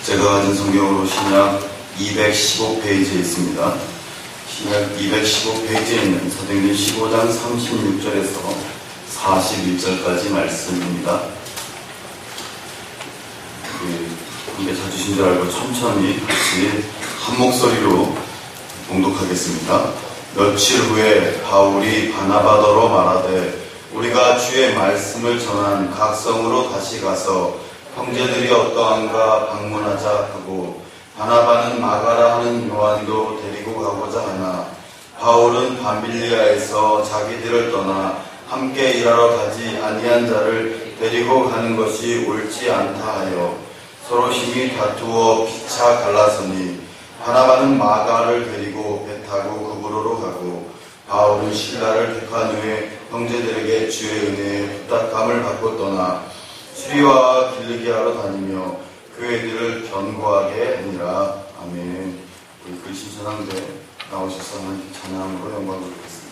제가 가진 성경으로 신약 215페이지에 있습니다. 신약 215페이지에 있는 사도행전 15장 36절에서 41절까지 말씀입니다. 함께 찾으신 줄 알고 천천히 같이 한 목소리로 봉독하겠습니다. 며칠 후에 바울이 바나바더러 말하되 우리가 주의 말씀을 전한 각 성으로 다시 가서 형제들이 어떠한가 방문하자 하고 바나바는 마가라 하는 요한도 데리고 가고자 하나 바울은 밤빌리아에서 자기들을 떠나 함께 일하러 가지 아니한 자를 데리고 가는 것이 옳지 않다 하여 서로 심히 다투어 피차 갈라서니 바나바는 마가를 데리고 배 타고 그브로로 가고 바울은 실라를 택한 후에 형제들에게 주의 은혜에 부탁함을 받고 떠나 수리와 길르기아로 다니며 교회들을 견고하게 하니라. 아멘. 우리 글씨 전함대 나오셔서 하나님 찬양으로 영광을 드리겠습니다.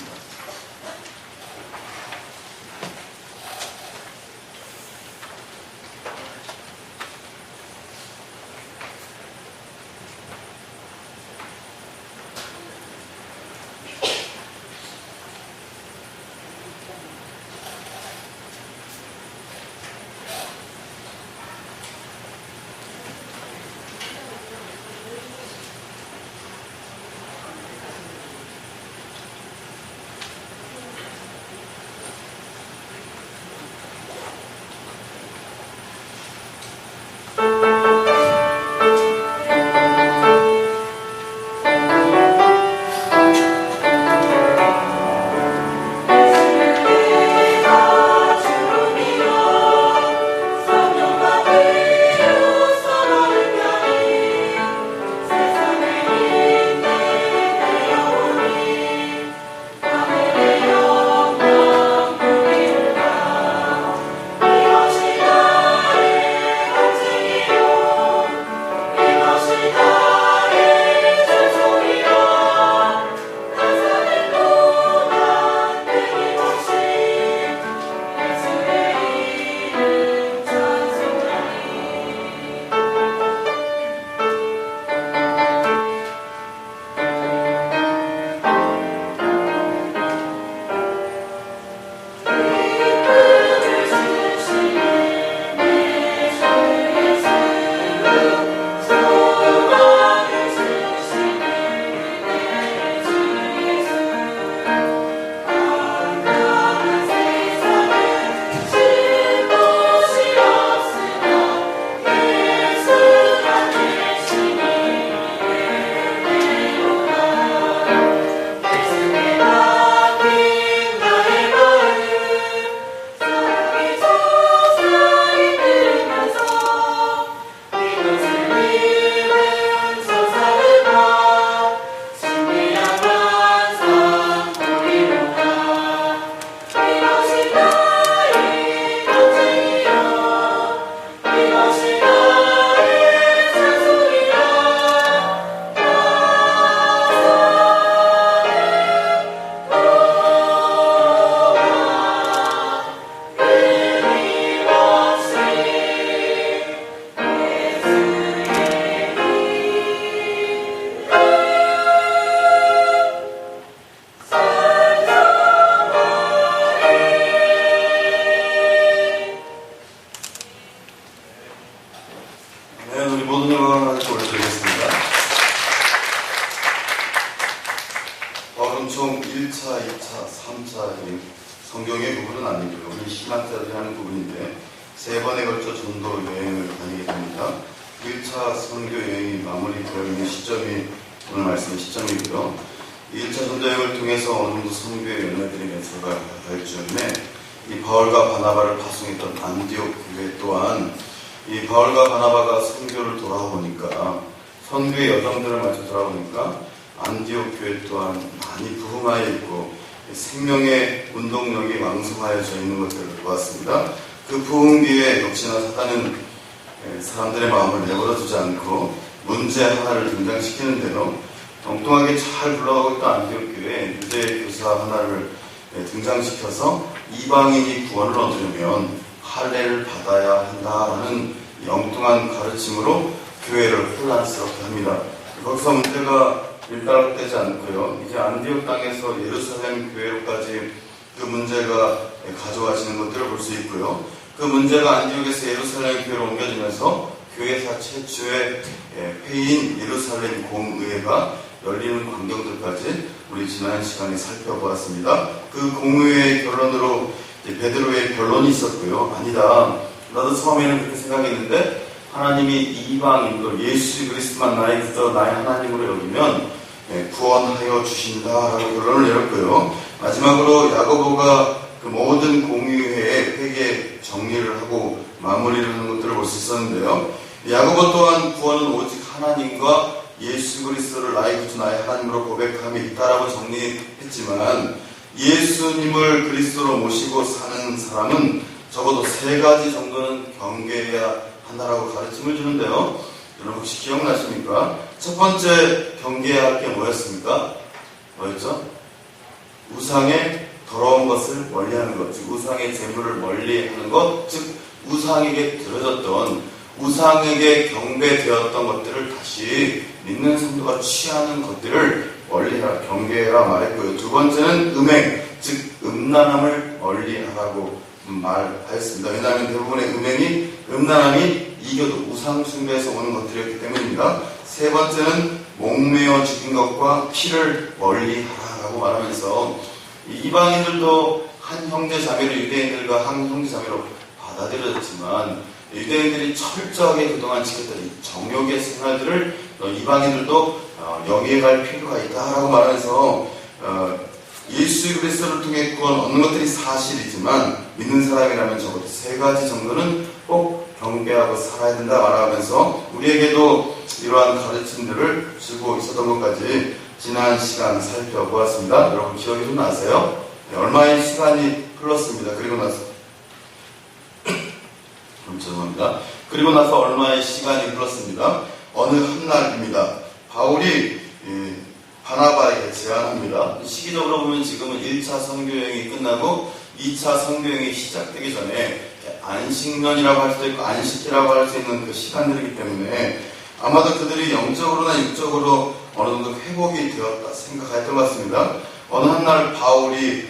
총 1차, 2차, 3차 성경의 부분은 아니고요. 우리 신학자들이 하는 부분인데 세 번에 걸쳐 전도 여행을 다니게 됩니다. 1차 선교 여행이 마무리되어 있는 시점이 오늘 말씀의 시점이고요. 1차 전도 여행을 통해서 어느 정도 선교의 연회들이 맺어갈 즈음에 이 바울과 바나바를 파송했던 안디옥 교회 또한 이 바울과 바나바가 선교를 돌아보니까 선교의 여정들을 마쳐 돌아보니까 안디옥 교회 또한 많이 부흥하여 있고 생명의 운동력이 왕성하여져 있는 것들을 보았습니다. 그 부흥 뒤에 역시나 사단은 사람들의 마음을 내버려두지 않고 문제 하나를 등장시키는데요. 엉뚱하게 잘 굴러가고 있던 안디옥 교회에 유대 교사 하나를 등장시켜서 이방인이 구원을 얻으려면 할례를 받아야 한다라는 엉뚱한 가르침으로 교회를 혼란스럽게 합니다. 거기서 문제가 일단락되지 않고요. 이제 안디옥 땅에서 예루살렘 교회로까지 그 문제가 가져와지는 것들을 볼 수 있고요. 그 문제가 안디옥에서 예루살렘 교회로 옮겨지면서 교회사 최초의 회의인 예루살렘 공의회가 열리는 광경들까지 우리 지난 시간에 살펴보았습니다. 그 공의회의 결론으로 베드로의 변론이 있었고요. 아니다. 나도 처음에는 그렇게 생각했는데 하나님이 이방인도 예수 그리스도만 나의 구주 나의 하나님으로 여기면 구원하여 주신다라고 결론을 내렸고요. 마지막으로 야고보가 그 모든 공의회의 회개 정리를 하고 마무리를 하는 것들을 볼 수 있었는데요. 야고보 또한 구원은 오직 하나님과 예수 그리스도를 나의 구주 나의 하나님으로 고백함이 있다라고 정리했지만 예수님을 그리스도로 모시고 사는 사람은 적어도 3가지 정도는 경계해야 한다라고 가르침을 주는데요. 여러분 혹시 기억나십니까? 첫 번째 경계해야 할 게 뭐였습니까? 뭐였죠? 우상의 더러운 것을 멀리하는 것, 즉 우상의 재물을 멀리하는 것, 즉 우상에게 드려졌던 우상에게 경배되었던 것들을 다시 믿는 성도가 취하는 것들을 멀리하라, 경계해라 말했고요. 두 번째는 음행, 즉 음란함을 멀리하라고 말하였습니다. 왜냐하면 대부분의 음란함이 이겨도 우상 숭배에서 오는 것들이었기 때문입니다. 세 번째는 목매어 죽인 것과 피를 멀리하라고 말하면서 이방인들도 한 형제 자매로 유대인들과 한 형제 자매로 받아들여졌지만 유대인들이 철저하게 그동안 지켰던 이 정욕의 생활들을 이방인들도 영위해갈 필요가 있다라고 말하면서 예수 그리스도를 통해 구원 얻는 것들이 사실이지만 믿는 사람이라면 적어도 3가지 정도는 꼭 경배하고 살아야 된다 말하면서 우리에게도 이러한 가르침들을 주고 있었던 것까지 지난 시간 살펴보았습니다. 여러분 기억이 좀 나세요? 네, 얼마의 시간이 흘렀습니다. 그리고 나서 얼마의 시간이 흘렀습니다. 어느 한 날입니다. 바울이 바나바에게 제안합니다. 시기적으로 보면 지금은 1차 선교여행이 끝나고 2차 선교여행이 시작되기 전에 안식년이라고 할 수도 있고 안식기라고 할 수 있는 그 시간들이기 때문에 아마도 그들이 영적으로나 육적으로 어느 정도 회복이 되었다 생각했던 것 같습니다. 어느 한 날 바울이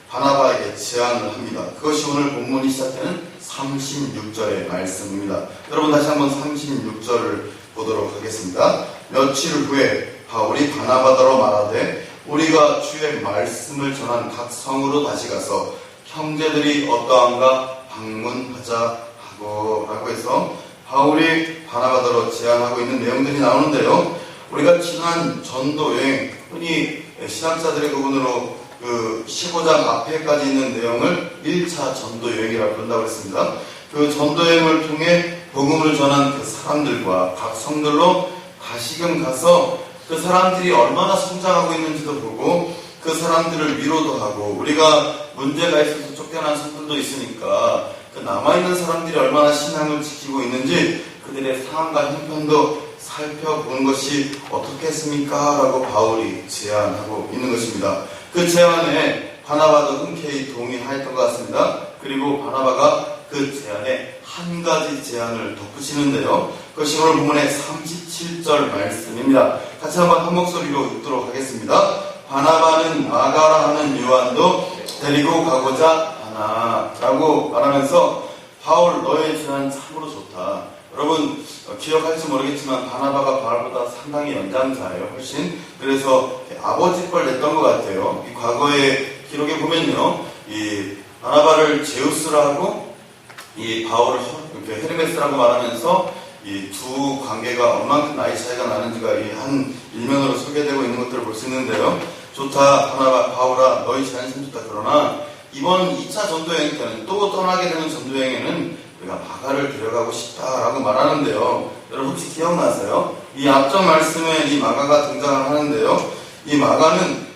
바나바에게 제안을 합니다. 그것이 오늘 본문이 시작되는 36절의 말씀입니다. 여러분 다시 한번 36절을 보도록 하겠습니다. 며칠 후에 바울이 바나바더러 말하되 우리가 주의 말씀을 전한 각 성으로 다시 가서 형제들이 어떠한가 방문하자 하고 라고 해서 바울이 바나바더러 제안하고 있는 내용들이 나오는데요. 우리가 지난 전도여행, 흔히 신학자들의 구분으로 그 15장 앞에까지 있는 내용을 1차 전도여행이라고 부른다고 했습니다. 그 전도여행을 통해 복음을 전한 그 사람들과 각 성들로 다시금 가서 그 사람들이 얼마나 성장하고 있는지도 보고 그 사람들을 위로도 하고 우리가 문제가 있어서 쫓겨난 성들도 있으니까 그 남아있는 사람들이 얼마나 신앙을 지키고 있는지 그들의 상황과 형편도 살펴보는 것이 어떻겠습니까? 라고 바울이 제안하고 있는 것입니다. 그 제안에 바나바도 흔쾌히 동의하였던 것 같습니다. 그리고 바나바가 그 제안에 한 가지 제안을 덧붙이는데요. 그것이 오늘 본문의 37절 말씀입니다. 같이 한번 한 목소리로 읽도록 하겠습니다. 바나바는 마가라 하는 요한도 데리고 가고자 하나 라고 말하면서 바울 너의 제안 참으로 좋다. 여러분 기억할지 모르겠지만 바나바가 바울보다 상당히 연장자예요. 훨씬. 그래서 아버지 걸 냈던 것 같아요. 이 과거의 기록에 보면요. 이 바나바를 제우스라 하고 이 바울을 이렇게 헤르메스라고 말하면서 이 두 관계가 얼만큼 나이 차이가 나는지가 이 한 일면으로 소개되고 있는 것들을 볼 수 있는데요. 좋다 바나바 바울아 너희 제안이 참 좋다. 그러나 이번 2차 전도여행 때는 또 떠나게 되는 전도여행에는 우리가 마가를 데려가고 싶다라고 말하는데요. 여러분 혹시 기억나세요? 이 앞전 말씀에 이 마가가 등장을 하는데요. 이 마가는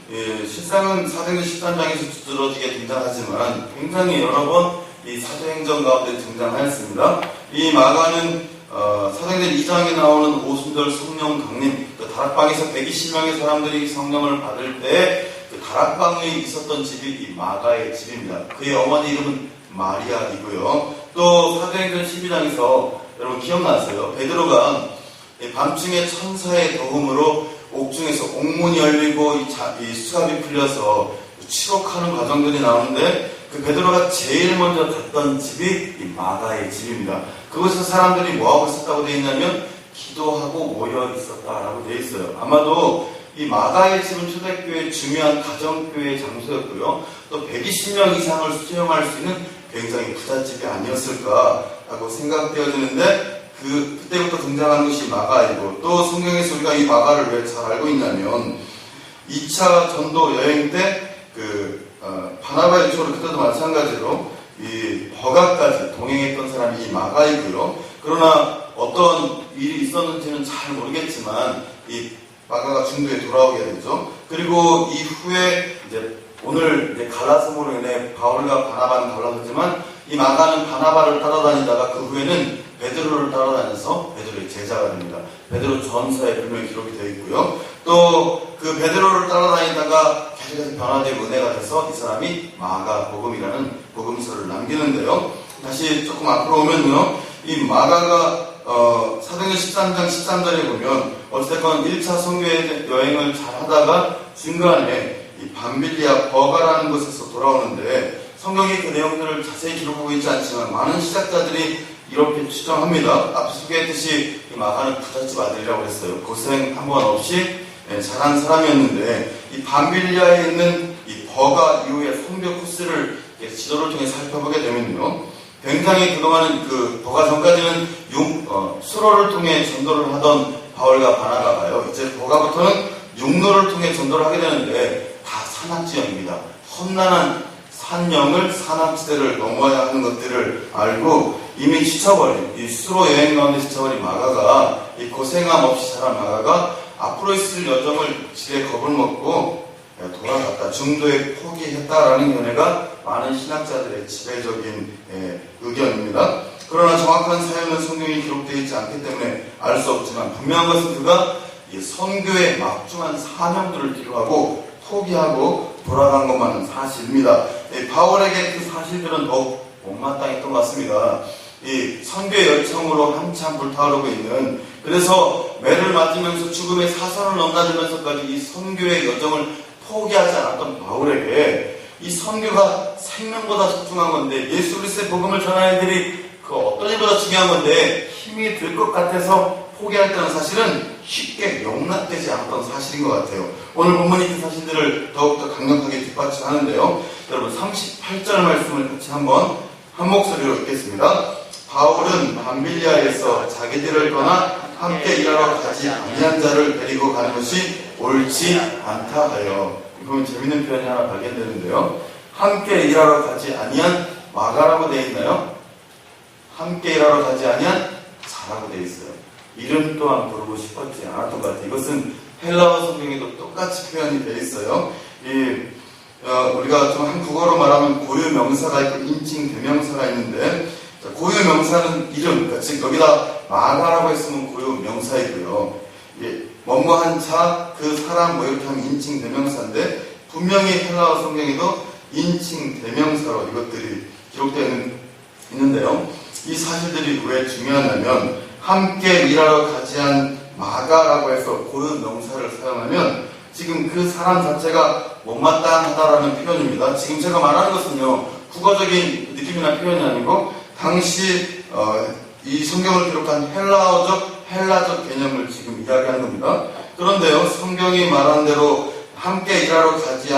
실상은 사도행전 13장에서 두드러지게 등장하지만 굉장히 여러 번 이 사도행전 가운데 등장하였습니다. 이 마가는 사도행전 2장에 나오는 오순절 성령 강림, 그 다락방에서 120명의 사람들이 성령을 받을 때 그 다락방에 있었던 집이 이 마가의 집입니다. 그의 어머니 이름은 마리아이고요. 또 사도행전 12장에서 여러분 기억나세요? 베드로가 밤중에 천사의 도움으로 옥중에서 옥문이 열리고 이 수갑이 풀려서 취록하는 과정들이 나오는데 그 베드로가 제일 먼저 갔던 집이 이 마가의 집입니다. 그곳에서 사람들이 뭐하고 있었다고 되어 있냐면 기도하고 모여 있었다라고 되어 있어요. 아마도 이 마가의 집은 초대교회의 중요한 가정교회의 장소였고요. 또 120명 이상을 수용할 수 있는 굉장히 부잣집이 아니었을까라고 생각되어지는데 그때부터 등장하는 것이 마가이고, 또 성경에서 우리가 이 마가를 왜 잘 알고 있냐면 2차 전도 여행 때 바나바의 초로 그때도 마찬가지로 이 버가까지 동행했던 사람이 이 마가이고요. 그러나 어떤 일이 있었는지는 잘 모르겠지만 이 마가가 중도에 돌아오게 되죠. 그리고 이후에 오늘 갈라섬으로 인해 바울과 바나바는 갈라섰지만 이 마가는 바나바를 따라다니다가 그 후에는 베드로를 따라다녀서 베드로의 제자가 됩니다. 베드로 전서에 분명히 기록이 되어 있고요. 또 그 베드로를 따라다니다가 계속해서 변화되고 은혜가 돼서 이 사람이 마가 복음이라는 복음서를 남기는데요. 다시 조금 앞으로 오면요. 이 마가가 사도행전 13장 13절에 보면 어쨌건 1차 선교 여행을 잘 하다가 중간에 이 밤빌리아 버가라는 곳에서 돌아오는데 성경이 그 내용들을 자세히 기록하고 있지 않지만 많은 시작자들이 이렇게 추정합니다. 앞서 소개했듯이 이 마가는 부잣집 아들이라고 했어요. 고생 한 번 없이 잘한 사람이었는데 이 밤빌리아에 있는 이 버가 이후의 선교 코스를 지도를 통해 살펴보게 되면요. 굉장히 그동안은 그 버가 전까지는 수로를 통해 전도를 하던 바울과 바나바가요. 이제 버가부터는 육로를 통해 전도를 하게 되는데 다 산악지형입니다. 험난한 산령을 산악지대를 넘어야 하는 것들을 알고 이미 지쳐버린 이 수로 여행 가운데 지쳐버린 마가가 이 고생함 없이 자란 마가가 앞으로 있을 여정을 지레 겁을 먹고 돌아갔다, 중도에 포기했다라는 견해가 많은 신학자들의 지배적인 의견입니다. 그러나 정확한 사연은 성경이 기록되어 있지 않기 때문에 알 수 없지만 분명한 것은 그가 선교의 막중한 사명들을 기록하고 포기하고 돌아간 것만은 사실입니다. 바울에게 그 사실들은 더욱 못마땅했던 것 같습니다. 이 선교의 열정으로 한참 불타오르고 있는, 그래서 매를 맞으면서 죽음의 사선을 넘나들면서까지 이 선교의 여정을 포기하지 않았던 바울에게 이 선교가 생명보다 소중한 건데, 예수 그리스도의 복음을 전하는 일이 그 어떤 일보다 중요한 건데 힘이 들 것 같아서 포기했다는 사실은 쉽게 용납되지 않았던 사실인 것 같아요. 오늘 본문이 그 사실들을 더욱더 강력하게 뒷받침하는데요. 여러분 38절 말씀을 같이 한번 한 목소리로 읽겠습니다. 바울은 밤빌리아에서 자기들을 떠나 함께 일하러 가지 아니한 자를 데리고 가는 것이 옳지 않다 하여. 이건 재밌는 표현이 하나 발견되는데요. 함께 일하러 가지 아니한 마가라고 되어 있나요? 함께 일하러 가지 아니한 자라고 되어 있어요. 이름 또한 부르고 싶었지 않았던 것 같아요. 이것은 헬라어 성경에도 똑같이 표현이 되어 있어요. 우리가 좀 한국어로 말하면 고유 명사가 있고 인칭 대명사가 있는데, 고유 명사는 이름, 그러니까 즉 여기다 마가라고 했으면 고유 명사이고요. 뭐뭐한 자, 그 사람 뭐 이렇게 하면 인칭 대명사인데, 분명히 헬라어 성경에도 인칭 대명사로 이것들이 기록되어 있는데요. 이 사실들이 왜 중요하냐면, 함께 일하러 가지 않은 마가라고 해서 고유 명사를 사용하면 지금 그 사람 자체가 못마땅하다라는 표현입니다. 지금 제가 말하는 것은요, 국어적인 느낌이나 표현이 아니고 당시 이 성경을 기록한 헬라적 개념을 지금 이야기하는 겁니다. 그런데요, 성경이 말한 대로 함께 일하러 가지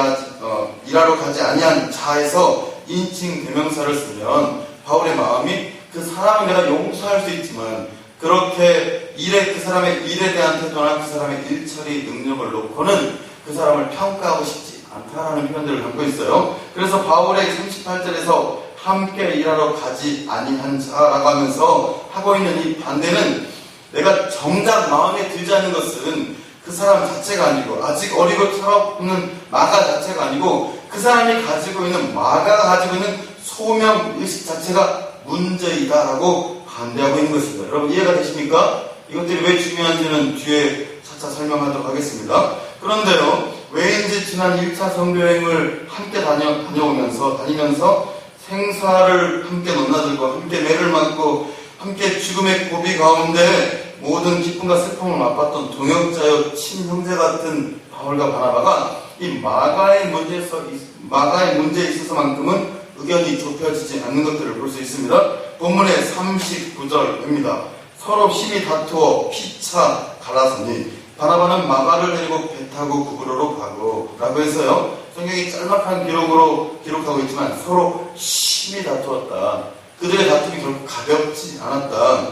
아니한 자에서 인칭 대명사를 쓰면 바울의 마음이 그 사람을 내가 용서할 수 있지만 그렇게 그 사람의 일에 대한 태도나 그 사람의 일처리 능력을 놓고는 그 사람을 평가하고 싶지 않다라는 표현들을 갖고 있어요. 그래서 바울의 38절에서 함께 일하러 가지 아니한 자라고 하면서 하고 있는 이 반대는 내가 정작 마음에 들지 않는 것은 그 사람 자체가 아니고 아직 어리고 철없는 마가 자체가 아니고 그 사람이 가지고 있는 마가가 가지고 있는 소명의식 자체가 문제이다라고 반대하고 있는 것입니다. 여러분 이해가 되십니까? 이것들이 왜 중요한지는 뒤에 차차 설명하도록 하겠습니다. 그런데요, 왜인지 지난 1차 선교여행을 함께 다니면서 생사를 함께 넘나들고 함께 매를 맞고 함께 죽음의 고비 가운데 모든 기쁨과 슬픔을 맛봤던 동역자여 친형제 같은 바울과 바나바가 이 마가의 문제에 있어서만큼은 의견이 좁혀지지 않는 것들을 볼 수 있습니다. 본문의 39절입니다. 서로 힘이 다투어 피차 갈라서니 바나바는 마가를 데리고 배 타고 구브로로 가고 라고 해서요. 성경이 짤막한 기록으로 기록하고 있지만 서로 힘이 다투었다. 그들의 다툼이 결국 가볍지 않았다.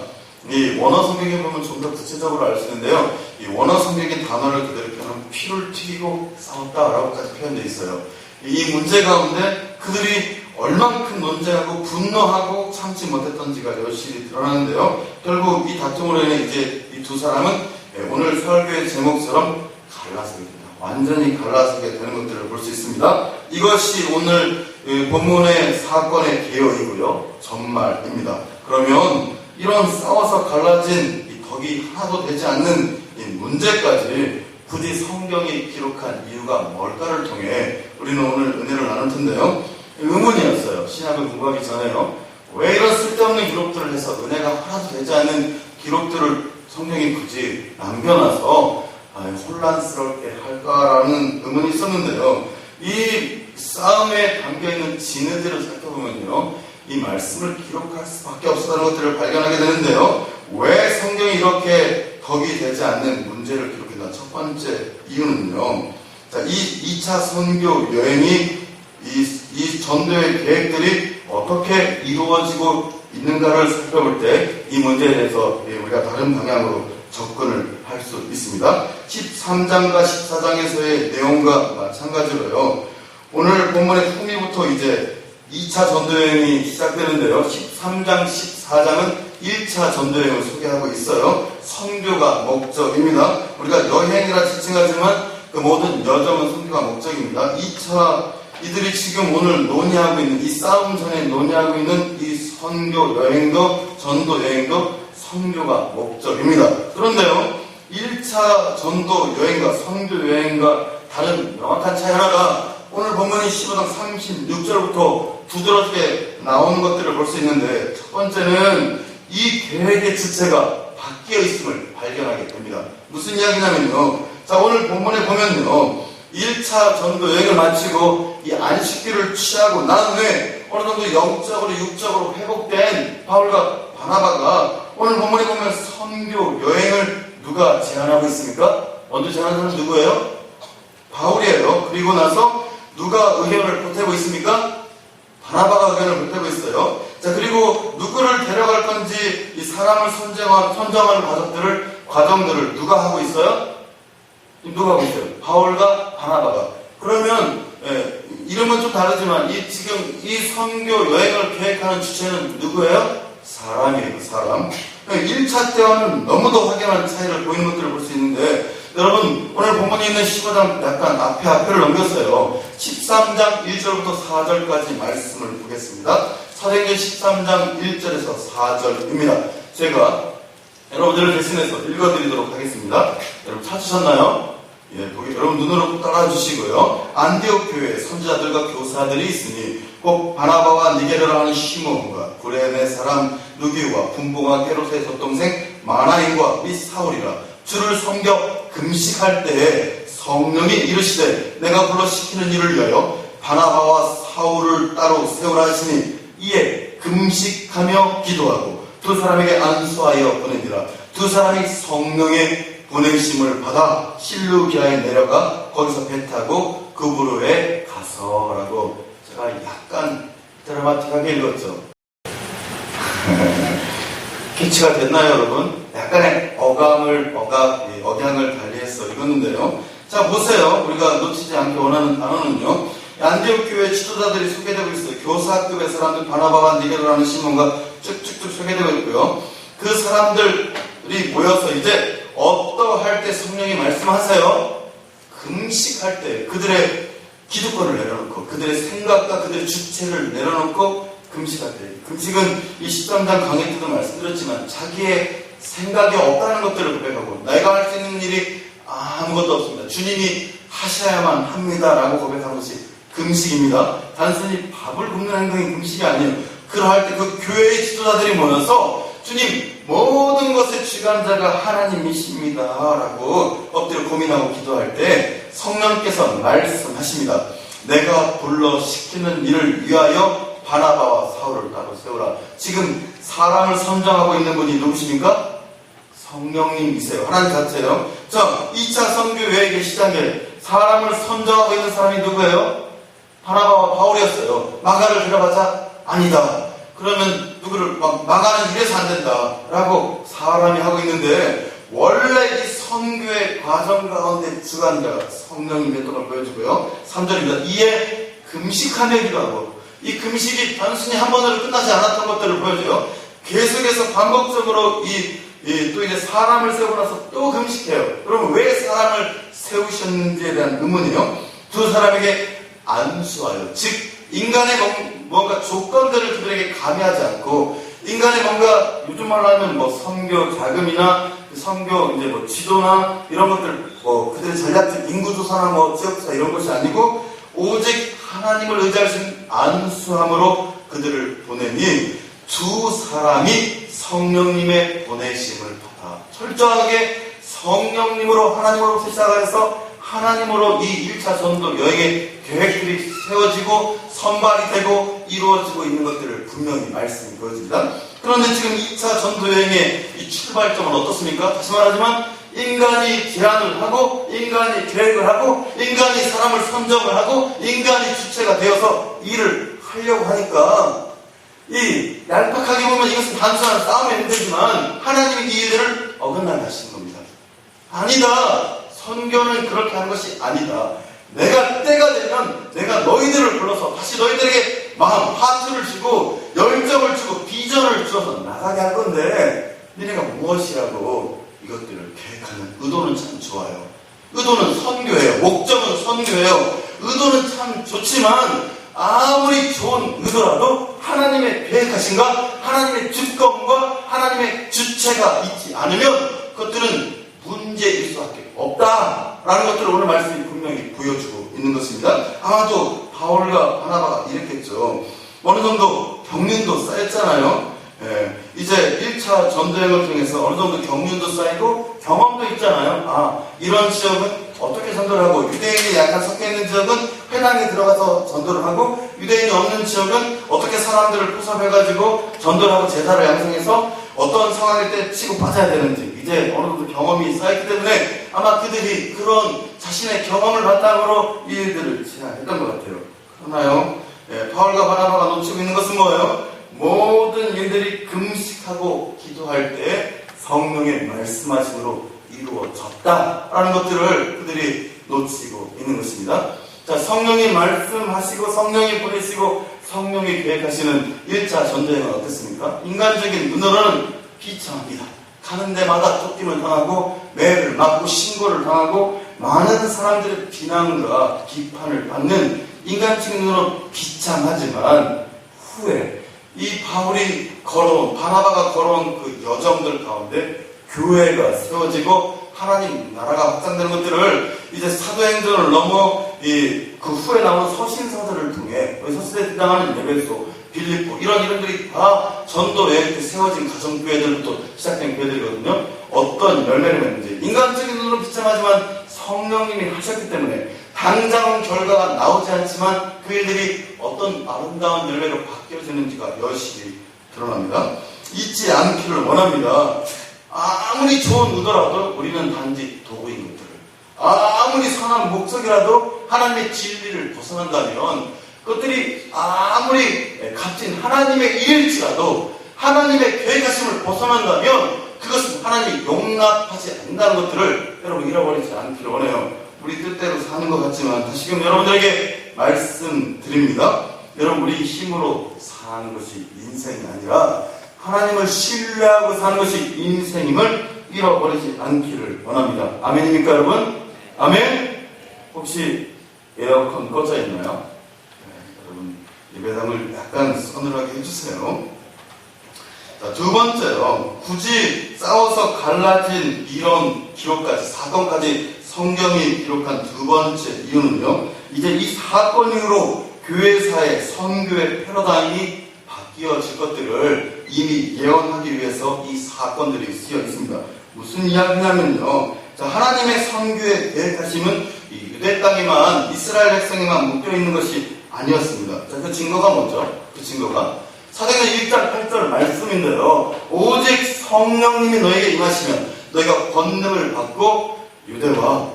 이 원어 성경에 보면 좀 더 구체적으로 알 수 있는데요. 이 원어 성경의 단어를 그대로 표현하면 피를 튀기고 싸웠다라고까지 표현되어 있어요. 이 문제 가운데 그들이 얼만큼 논쟁하고 분노하고 참지 못했던지가 여실히 드러나는데요. 결국 이 다툼으로 인해 이제 이 두 사람은 오늘 설교의 제목처럼 갈라서게 됩니다. 완전히 갈라서게 되는 것들을 볼 수 있습니다. 이것이 오늘 본문의 사건의 개요이고요. 전말입니다. 그러면 이런 싸워서 갈라진 이 덕이 하나도 되지 않는 이 문제까지 굳이 성경이 기록한 이유가 뭘까를 통해 우리는 오늘 은혜를 나눌 텐데요. 의문이었어요. 신학을 공부하기 전에요. 왜 이런 쓸데없는 기록들을 해서 은혜가 하나도 되지 않는 기록들을 성경이 굳이 남겨놔서 혼란스럽게 할까라는 의문이 있었는데요. 이 싸움에 담겨있는 진의들을 살펴보면요. 이 말씀을 기록할 수밖에 없었다는 것들을 발견하게 되는데요. 왜 성경이 이렇게 덕이 되지 않는 문제를 기록했나? 첫 번째 이유는요. 자, 이 2차 선교 여행이 이 전도의 계획들이 어떻게 이루어지고 있는가를 살펴볼 때 이 문제에 대해서 우리가 다른 방향으로 접근을 할 수 있습니다. 13장과 14장에서의 내용과 마찬가지로요. 오늘 본문의 후미부터 이제 2차 전도여행이 시작되는데요. 13장, 14장은 1차 전도여행을 소개하고 있어요. 선교가 목적입니다. 우리가 여행이라 지칭하지만 그 모든 여정은 선교가 목적입니다. 2차 이들이 지금 오늘 논의하고 있는 이 싸움 전에 논의하고 있는 이 선교 여행도 전도 여행도 선교가 목적입니다. 그런데요, 1차 전도 여행과 선교 여행과 다른 명확한 차이 하나가 오늘 본문이 15장 36절부터 두드러지게 나오는 것들을 볼 수 있는데, 첫 번째는 이 계획의 주체가 바뀌어 있음을 발견하게 됩니다. 무슨 이야기냐면요, 자, 오늘 본문에 보면요, 1차 전도 여행을 마치고 이 안식기를 취하고 난 후에 어느 정도 영적으로 육적으로 회복된 바울과 바나바가 오늘 본문에 보면 선교 여행을 누가 제안하고 있습니까? 먼저 제안한 사람은 누구예요? 바울이에요. 그리고 나서 누가 의견을 보태고 있습니까? 바나바가 의견을 보태고 있어요. 자, 그리고 누구를 데려갈 건지 이 사람을 선정하는 과정들을 누가 하고 있어요? 누가 하고 있어요? 바울과 바나바가. 그러면 이름은 좀 다르지만 지금 이 선교 여행을 계획하는 주체는 누구예요? 사람이에요. 사람. 1차 때와는 너무도 확연한 차이를 보이는 것들을 볼 수 있는데, 여러분 오늘 본문에 있는 15장 약간 앞에를 넘겼어요. 13장 1절부터 4절까지 말씀을 보겠습니다. 사도행전 13장 1절에서 4절입니다. 제가 여러분들을 대신해서 읽어드리도록 하겠습니다. 여러분 찾으셨나요? 예, 여러분 눈으로 따라 주시고요. 안디옥 교회에 선지자들과 교사들이 있으니 꼭 바나바와 니게르라 하는 시몬과 구레네 사람 누기와 분봉과 게로스의 젖동생 마나인과 및 사울이라. 주를 섬겨 금식할 때에 성령이 이르시되 내가 불러 시키는 일을 위하여 바나바와 사울을 따로 세우라 하시니 이에 금식하며 기도하고 두 사람에게 안수하여 보내니라. 두 사람이 성령의 보내심을 받아 실루기아에 내려가 거기서 배 타고 구브로에 가서라고. 제가 약간 드라마틱하게 읽었죠. 캐치가 됐나요, 여러분? 약간의 억양을 달리해서 읽었는데요. 자, 보세요. 우리가 놓치지 않기 원하는 단어는요. 안디옥 교회 지도자들이 소개되고 있어요. 교사급의 사람들, 바나바와 니게르라는 시몬과 쭉쭉쭉 소개되고 있고요. 그 사람들이 모여서 이제 어떠할 때 성령이 말씀하세요? 금식할 때 그들의 기득권을 내려놓고 그들의 생각과 그들의 주체를 내려놓고 금식할 때. 금식은 이 13장 강의 때도 말씀드렸지만 자기의 생각이 없다는 것들을 고백하고 내가 할 수 있는 일이 아무것도 없습니다. 주님이 하셔야만 합니다라고 고백하는 것이 금식입니다. 단순히 밥을 굶는 행동이 금식이 아니에요. 그러할 때 그 교회의 지도자들이 모여서 주님, 모든 것의 주관자가 하나님이십니다 라고 엎드려 고민하고 기도할 때 성령께서 말씀하십니다. 내가 불러 시키는 일을 위하여 바나바와 사울을 따로 세우라. 지금 사람을 선정하고 있는 분이 누구십니까? 성령님이세요. 하나님 자체요. 자, 2차 선교 여행의 시작에 사람을 선정하고 있는 사람이 누구예요? 바나바와 바울이었어요. 마가를 데려가자? 아니다. 그러면 누구를 마가는 이래서 안 된다 라고 사람이 하고 있는데, 원래 이 선교의 과정 가운데 주관자가 성령님의 것을 보여주고요. 3절입니다. 이에 금식하며 기도하고, 이 금식이 단순히 한 번으로 끝나지 않았던 것들을 보여줘요. 계속해서 반복적으로 또 이제 사람을 세우고 나서 또 금식해요. 그러면 왜 사람을 세우셨는지에 대한 의문이요. 두 사람에게 안수하여, 즉 인간의 뭔가 조건들을 그들에게 가미하지 않고, 인간의 뭔가 요즘 말로 하면 선교 자금이나 선교 이제 지도나 이런 것들, 그들의 전략적 인구조사나 지역조사 이런 것이 아니고 오직 하나님을 의지할 수 있는 안수함으로 그들을 보내니 두 사람이 성령님의 보내심을 받아 철저하게 성령님으로 하나님으로부터 시작해서 하나님으로 이 1차 전도 여행의 계획들이 세워지고 선발이 되고 이루어지고 있는 것들을 분명히 말씀이 보여줍니다. 그런데 지금 2차 전도 여행의 이 출발점은 어떻습니까? 다시 말하지만 인간이 제안을 하고 인간이 계획을 하고 인간이 사람을 선정을 하고 인간이 주체가 되어서 일을 하려고 하니까, 이 얄팍하게 보면 이것은 단순한 싸움의 문제지만 하나님이 이 일들을 어긋나게 하시는 겁니다. 아니다. 선교는 그렇게 하는 것이 아니다. 내가 때가 되면 내가 너희들을 불러서 다시 너희들에게 마음, 하트를 주고 열정을 주고 비전을 주어서 나가게 할 건데, 너희가 무엇이라고 이것들을 계획하는 의도는 참 좋아요. 의도는 선교예요. 목적은 선교예요. 의도는 참 좋지만 아무리 좋은 의도라도 하나님의 계획하신가, 하나님의 주권과 하나님의 주체가 있지 않으면 그것들은 문제일 수밖에 없다라는 것들을 오늘 말씀이 분명히 보여주고 있는 것입니다. 아마도 바울과 바나바가 이랬겠죠. 어느 정도 경륜도 쌓였잖아요. 이제 1차 전도여행을 통해서 어느 정도 경륜도 쌓이고 경험도 있잖아요. 이런 지역은 어떻게 전도를 하고, 유대인이 약간 섞여있는 지역은 회당에 들어가서 전도를 하고, 유대인이 없는 지역은 어떻게 사람들을 포섭해가지고 전도를 하고 제사를 양성해서 어떤 상황일 때 치고 빠져야 되는지 이제 어느 정도 경험이 쌓였기 때문에 아마 그들이 그런 자신의 경험을 바탕으로 이 일들을 진행했던 것 같아요. 그러나요, 바울과 바나바가 놓치고 있는 것은 뭐예요? 모든 일들이 금식하고 기도할 때 성령의 말씀하심으로 이루어졌다라는 것들을 그들이 놓치고 있는 것입니다. 자, 성령이 말씀하시고 성령이 보내시고 성령이 계획하시는 1차 전도여행은 어땠습니까? 인간적인 눈으로는 비참합니다. 가는 데마다 쫓김을 당하고 매를 맞고 신고를 당하고 많은 사람들의 비난과 비판을 받는 인간적인 눈으로 비참하지만, 후에 이 바울이 바나바가 걸어온 그 여정들 가운데 교회가 세워지고 하나님 나라가 확장되는 것들을 이제 사도행전을 넘어 그 후에 나오는 서신서들을 통해 서신에 등장하는 에베소, 빌립보 이런 이름들이 다 전도 여행 때 세워진 가정교회들부터 시작된 교회들이거든요. 어떤 열매를 맺는지 인간적인 눈으로 비참하지만 성령님이 하셨기 때문에 당장 결과가 나오지 않지만 그 일들이 어떤 아름다운 열매로 바뀌어지는지가 여실히 드러납니다. 잊지 않기를 원합니다. 아무리 좋은 의도라도 우리는 단지 도구인 것들을, 아무리 선한 목적이라도 하나님의 진리를 벗어난다면, 그것들이 아무리 값진 하나님의 일일지라도 하나님의 계획하심을 벗어난다면 그것은 하나님이 용납하지 않는다는 것들을 여러분 잃어버리지 않기를 원해요. 우리 뜻대로 사는 것 같지만 다시금 여러분들에게 말씀드립니다. 여러분, 우리 힘으로 사는 것이 인생이 아니라 하나님을 신뢰하고 사는 것이 인생임을 잃어버리지 않기를 원합니다. 아멘입니까 여러분? 아멘? 혹시 에어컨 꺼져 있나요? 여러분, 예배당을 약간 서늘하게 해주세요. 자, 두 번째로, 굳이 싸워서 갈라진 이런 기록까지, 사건까지 성경이 기록한 두 번째 이유는요, 이제 이 사건 이후로 교회사의 선교의 패러다임이 바뀌어질 것들을 이미 예언하기 위해서 이 사건들이 쓰여 있습니다. 무슨 이야기냐면요. 자, 하나님의 선교의 계획하심은 이 유대 땅에만, 이스라엘 백성에만 묶여있는 것이 아니었습니다. 자, 그 증거가 뭐죠? 그 증거가 사도행전 1장 8절 말씀인데요. 오직 성령님이 너에게 임하시면 너희가 권능을 받고 유대와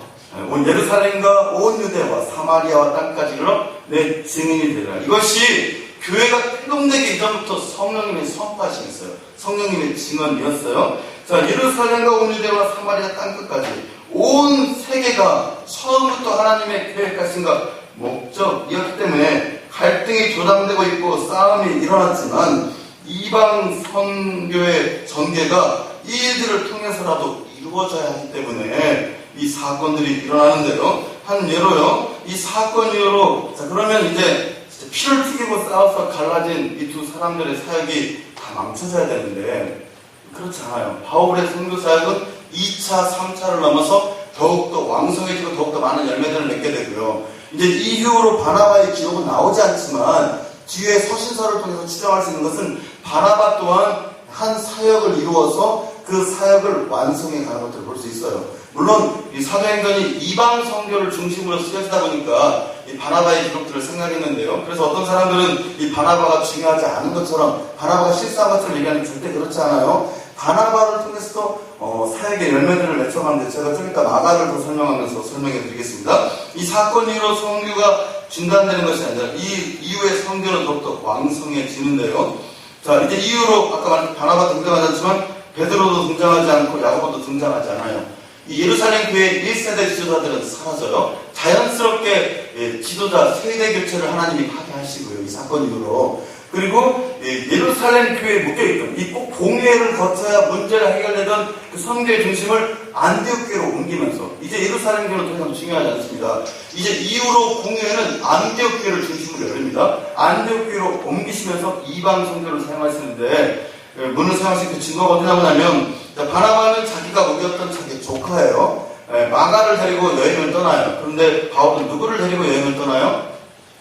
온 예루살렘과 온 유대와 사마리아와 땅까지 이르러 내 증인이 되리라. 이것이 교회가 태동되기 이전부터 성령님의 선포하시겠어요. 성령님의 증언이었어요. 자, 예루살렘과 온 유대와 사마리아 땅끝까지 온 세계가 처음부터 하나님의 계획하신가 목적이었기 때문에 갈등이 조장되고 있고 싸움이 일어났지만 이방 선교의 전개가 이 일들을 통해서라도 이루어져야 하기 때문에 이 사건들이 일어나는데요. 한 예로요. 이 사건 이후로 자 그러면 이제 피를 튀기고 싸워서 갈라진 이 두 사람들의 사역이 다 멈춰져야 되는데 그렇지 않아요. 바울의 선교 사역은 2차, 3차를 넘어서 더욱더 왕성해지고 더욱더 많은 열매들을 맺게 되고요. 이제 이후로 바나바의 기록은 나오지 않지만 뒤에 서신서를 통해서 추정할 수 있는 것은 바나바 또한 한 사역을 이루어서 그 사역을 완성해 가는 것들을 볼 수 있어요. 물론 이 사도행전이 이방 선교를 중심으로 쓰여지다 보니까 이 바나바의 기록들을 생각했는데요. 그래서 어떤 사람들은 이 바나바가 중요하지 않은 것처럼 바나바가 실수한 것처럼 얘기하는 게 절대 그렇지 않아요. 바나바를 통해서도 사역의 열매들을 맺혀가는데 제가 좀 이따 마가를 더 설명하면서 설명해 드리겠습니다. 이 사건 이후로 선교가 중단되는 것이 아니라 이 이후의 선교는 더욱더 왕성해지는데요. 자, 이제 이후로 아까 말한 바나바 등장하지 않지만 베드로도 등장하지 않고 야고보도 등장하지 않아요. 이 예루살렘 교회 1세대 지도자들은 사라져요. 자연스럽게 지도자 세대 교체를 하나님이 하게 하시고요. 이 사건 이후로. 그리고 예루살렘 교회에 묶여있던 이 꼭 공회를 거쳐야 문제가 해결되던 그 선교의 중심을 안디옥 교회로 옮기면서 이제 예루살렘 교회는 더 이상 중요하지 않습니다. 이제 이후로 공회는 안디옥 교회를 중심으로 열립니다. 안디옥 교회로 옮기시면서 이방 선교를 사용하시는데 문을 사용하신 그 증거가 어디 나오냐면 바나바는 자기가 먹였던 자기 조카예요. 마가를 데리고 여행을 떠나요. 그런데 바울은 누구를 데리고 여행을 떠나요?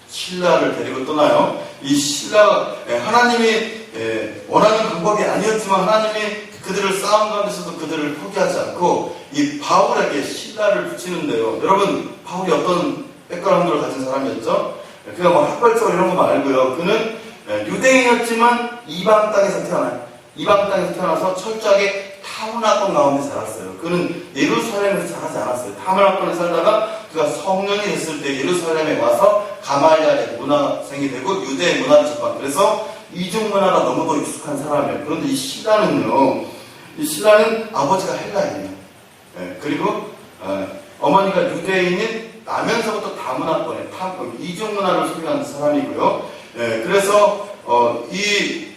실라를 데리고 떠나요. 이 실라 하나님이 원하는 방법이 아니었지만 하나님이 그들을 싸움 가운데서도 그들을 포기하지 않고 이 바울에게 실라를 붙이는데요. 여러분 바울이 어떤 백그라운드를 가진 사람이었죠? 그가 뭐 학벌적으로 이런 거 말고요. 그는 유대인이었지만 이방 땅에서 태어나요. 이방 땅에서 태어나서 철저하게 타문화권 가운데 자랐어요. 그는 예루살렘에서 자라지 않았어요. 타문화권에 살다가 그가 성년이 됐을 때 예루살렘에 와서 가말리알의 문화생이 되고 유대의 문화를 접한. 그래서 이중 문화가 너무도 익숙한 사람이에요. 그런데 이 신라는요, 이 신라는 아버지가 헬라인이에요. 그리고 어머니가 유대인인 나면서부터 다문화권에 이중 문화를 소유하는 사람이고요. 그래서 이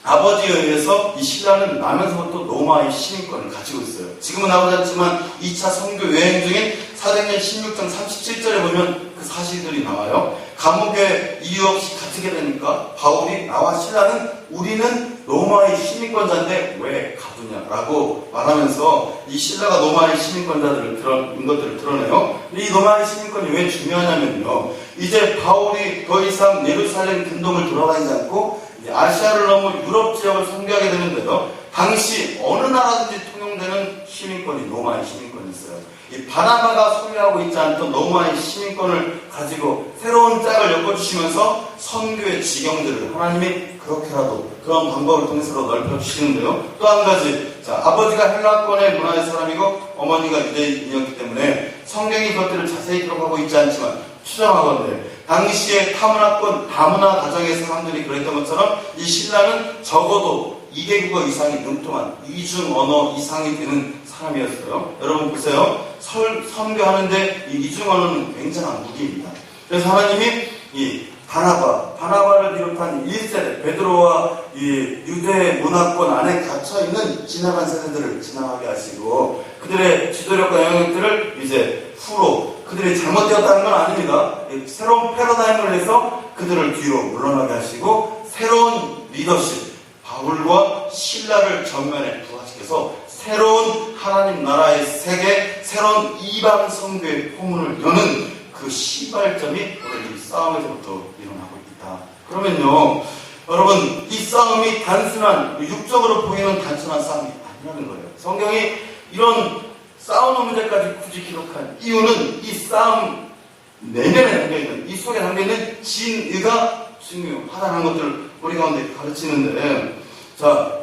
아버지에 의해서 이 신라는 나면서부터 로마의 시민권을 가지고 있어요. 지금은 나오지 않지만 2차 선교 여행 중인 사도행전 16장 37절에 보면 그 사실들이 나와요. 감옥에 이유 없이 갇히게 되니까 바울이 나와 신라는 우리는 로마의 시민권자인데 왜 가두냐라고 말하면서 이 신라가 로마의 시민권자들을 것들을 드러내요. 이 로마의 시민권이 왜 중요하냐면요. 이제 바울이 더 이상 예루살렘 근동을 돌아다니지 않고 아시아를 넘어 유럽 지역을 선교하게 되는데요. 당시 어느 나라든지 통용되는 시민권이 로마의 시민권이었어요. 이 바나바가 소유하고 있지 않던 로마의 시민권을 가지고 새로운 짝을 엮어주시면서 선교의 지경들을 하나님이 그렇게라도 그런 방법을 통해서 넓혀주시는데요. 또 한 가지, 자, 아버지가 헬라권의 문화의 사람이고 어머니가 유대인이었기 때문에 성경이 그것들을 자세히 기록하고 있지 않지만 추정하건대 당시에 타문화권 다문화 가정의 사람들이 그랬던 것처럼 이 신라는 적어도 2개국어 이상이 능통한 이중 언어 이상이 되는 사람이었어요. 여러분 보세요. 선교하는데 이 이중 언어는 굉장한 무기입니다. 그래서 하나님이 이 바나바를 비롯한 1세대 베드로와 이 유대 문화권 안에 갇혀있는 지나간 세대들을 지나가게 하시고 그들의 지도력과 영향력들을 이제 후로 그들이 잘못되었다는 건 아닙니다. 새로운 패러다임을 해서 그들을 뒤로 물러나게 하시고 새로운 리더십 바울과 신라를 전면에 부각시켜서 새로운 하나님 나라의 세계 새로운 이방 선교의 포문을 여는 그 시발점이 오늘 이 싸움에서부터 일어나고 있다. 그러면요 여러분, 이 싸움이 단순한, 육적으로 보이는 단순한 싸움이 아니라는 거예요. 성경이 이런 싸우는 문제까지 굳이 기록한 이유는 이 싸움 내면에 담겨있는, 이 속에 담겨있는 진의가 중요하다는 것들을 우리 가운데 가르치는데, 자,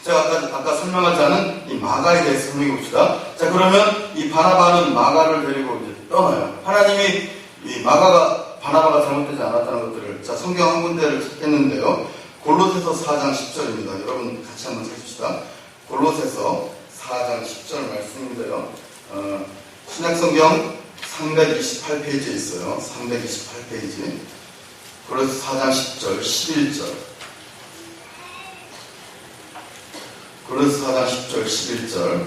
제가 아까 설명하지 않은 이 마가에 대해서 설명해 봅시다. 자, 그러면 이 바나바는 마가를 데리고 이제 떠나요. 하나님이 이 바나바가 잘못되지 않았다는 것들을, 자, 성경 한 군데를 찾겠는데요. 골로새서 4장 10절입니다. 여러분 같이 한번 찾읍시다. 골로새서 4장 10절 말씀인데요. 신약성경 328페이지에 있어요. 328페이지. 골로새 4장 10절, 11절. 골로새 4장 10절, 11절.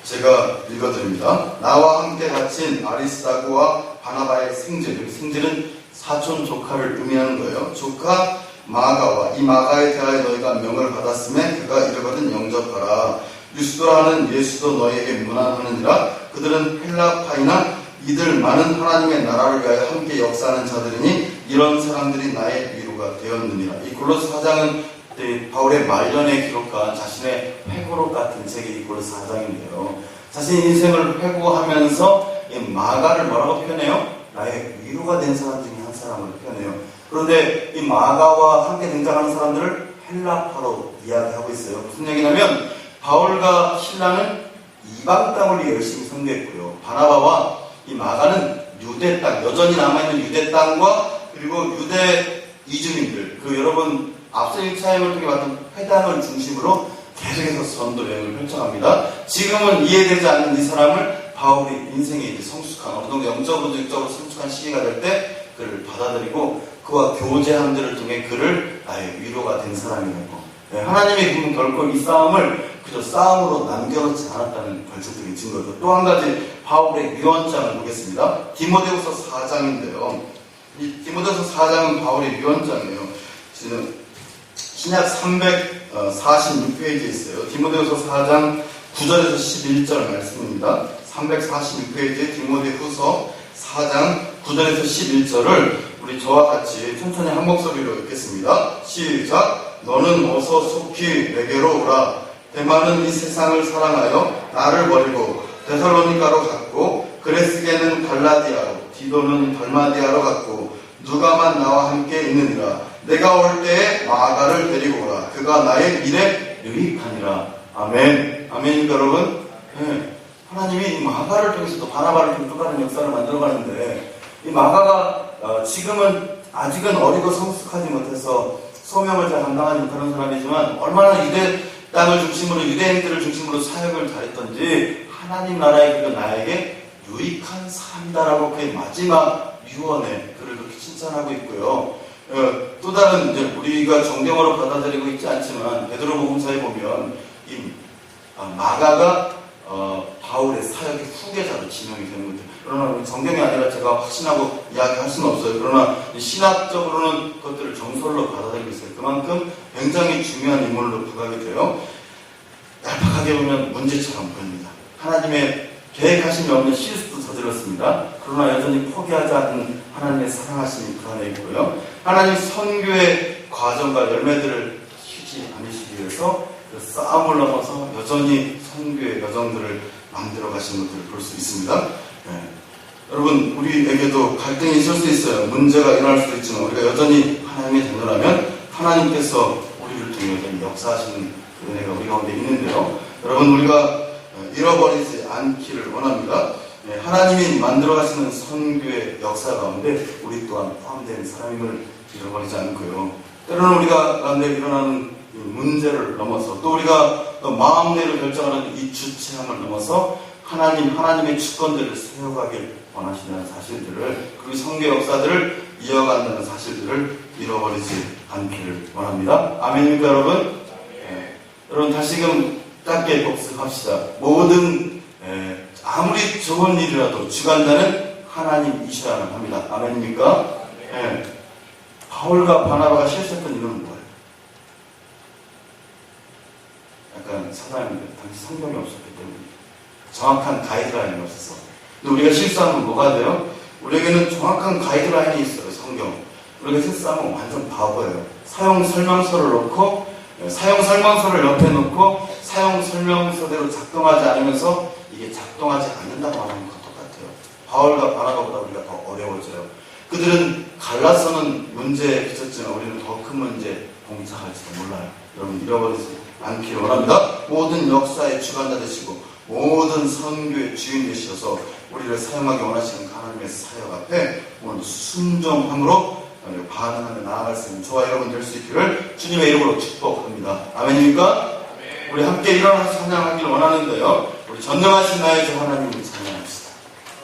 제가 읽어드립니다. 나와 함께 갇힌 아리스다고와 바나바의 생질은 사촌 조카를 의미하는 거예요. 조카 마가와 이 마가에 대하여 너희가 명을 받았음에 그가 이르거든 영접하라. 유스도라는 예수도 너희에게 문안하느니라. 그들은 헬라파이나 이들 많은 하나님의 나라를 위하여 함께 역사하는 자들이니 이런 사람들이 나의 위로가 되었느니라. 이 골로새 4장은 바울의 말년에 기록한 자신의 회고록 같은 책이 이 골로새 4장인데요. 자신의 인생을 회고하면서 이 마가를 뭐라고 표현해요? 나의 위로가 된 사람 중에 한 사람을 표현해요. 그런데 이 마가와 함께 등장하는 사람들을 헬라파로 이야기하고 있어요. 무슨 얘기냐면 바울과 신라는 이방 땅을 위해 열심히 선교했고요. 바나바와 이 마가는 유대 땅, 여전히 남아있는 유대 땅과 그리고 유대 이주민들, 여러분 앞서 1차 여행을 통해 봤던 회당을 중심으로 계속해서 전도 여행을 펼쳐갑니다. 지금은 이해되지 않는 이 사람을 바울이 인생에 이제 성숙한, 어느 정도 영적으로 육적으로 성숙한 시기가 될 때 그를 받아들이고 그와 교제함들을 통해 그를 나의 위로가 된 사람이고, 하나님의 그분 결코 이 싸움을 그저 싸움으로 남겨놓지 않았다는 걸쭉적인 증거죠. 또 한 가지 바울의 유언장을 보겠습니다. 디모데후서 4장인데요. 이 디모데후서 4장은 바울의 유언장이에요. 지금 신약 346페이지에 있어요. 디모데후서 4장 9절에서 11절 말씀입니다. 346페이지 디모데후서 4장 9절에서 11절을 우리 저와 같이 천천히 한 목소리로 읽겠습니다. 시작! 너는 어서 속히 내게로 오라. 데마는 이 세상을 사랑하여 나를 버리고 데살로니가로 갔고, 그레스게는 갈라디아로, 디도는 달마디아로 갔고, 누가만 나와 함께 있느니라. 내가 올 때에 마가를 데리고 오라. 그가 나의 일에 유익하니라. 아멘. 아멘입니까, 여러분? 네. 하나님이 이 마가를 통해서도 바나바를 통해 또 다른 역사를 만들어가는데, 이 마가가 아직은 어리고 성숙하지 못해서 소명을 잘 감당하지 못하는 사람이지만 얼마나 유대 땅을 중심으로, 유대인들을 중심으로 사역을 잘했던지 하나님 나라에 그가 나에게 유익한 사람이다라고 그의 마지막 유언에 그를 그렇게 칭찬하고 있고요. 또 다른 이제 우리가 정경으로 받아들이고 있지 않지만 베드로복음서에 보면 이 마가가 바울의 사역의 후계자로 지명이 되는 거죠. 그러나 성경이 아니라 제가 확신하고 이야기할 수는 없어요. 그러나 신학적으로는 그것들을 정설로 받아들이고 있어요. 그만큼 굉장히 중요한 인물로 부각이 돼요. 얄팍하게 보면 문제처럼 보입니다. 하나님의 계획하심이 없는 실수도 저질렀습니다. 그러나 여전히 포기하지 않는 하나님의 사랑하심이 그 안에 있고요. 하나님 선교의 과정과 열매들을 쉬지 않으시기 위해서 그 싸움을 넘어서 여전히 선교의 여정들을 만들어 가시는 것들을 볼 수 있습니다. 여러분, 우리에게도 갈등이 있을 수 있어요. 문제가 일어날 수도 있지만 우리가 여전히 하나님의 자녀라면 하나님께서 우리를 통해 여전히 역사하시는 그 은혜가 우리 가운데 있는데요. 여러분, 우리가 잃어버리지 않기를 원합니다. 하나님이 만들어 가시는 선교의 역사 가운데 우리 또한 포함된 사람임을 잃어버리지 않고요. 때로는 우리가 가운데 일어나는 문제를 넘어서 또 우리가 마음대로 결정하는 이 주체함을 넘어서 하나님의 주권들을 세워가길 원하시는 사실들을, 그리고 선교 역사들을 이어간다는 사실들을 잃어버리지 않기를 원합니다. 아멘입니까, 여러분? 여러분, 다시금 짧게 복습합시다. 모든 아무리 좋은 일이라도 주관자는 하나님이셔야 합니다. 아멘입니까? 바울과 바나바가 실수했던 이유는 뭐예요? 약간 사단인데 당시 성경이 없었기 때문에 정확한 가이드라인이 없어서. 근데 우리가 실수하면 뭐가 돼요? 우리에게는 정확한 가이드라인이 있어요. 성경. 우리가 실수하면 완전 바보예요. 사용 설명서를 놓고 사용 설명서를 옆에 놓고 사용 설명서대로 작동하지 않으면서 이게 작동하지 않는다고 말하는 것과 똑같아요. 바울과 바나바보다 우리가 더 어려워져요. 그들은 갈라서는 문제에 그쳤지만 우리는 더 큰 문제에 봉착할지도 몰라요. 여러분 잃어버리지 않기를 원합니다. 모든 역사의 주관자 되시고 모든 선교의 주인 되셔서 우리를 사용하기 원하시는 하나님의 사역 앞에 오늘 순종함으로 반응하며 나아갈 수 있는 저와 여러분 될 수 있기를 주님의 이름으로 축복합니다. 아멘입니까? 우리 함께 일어나서 찬양하기를 원하는데요. 우리 전능하신 나의 주 하나님을 찬양합시다.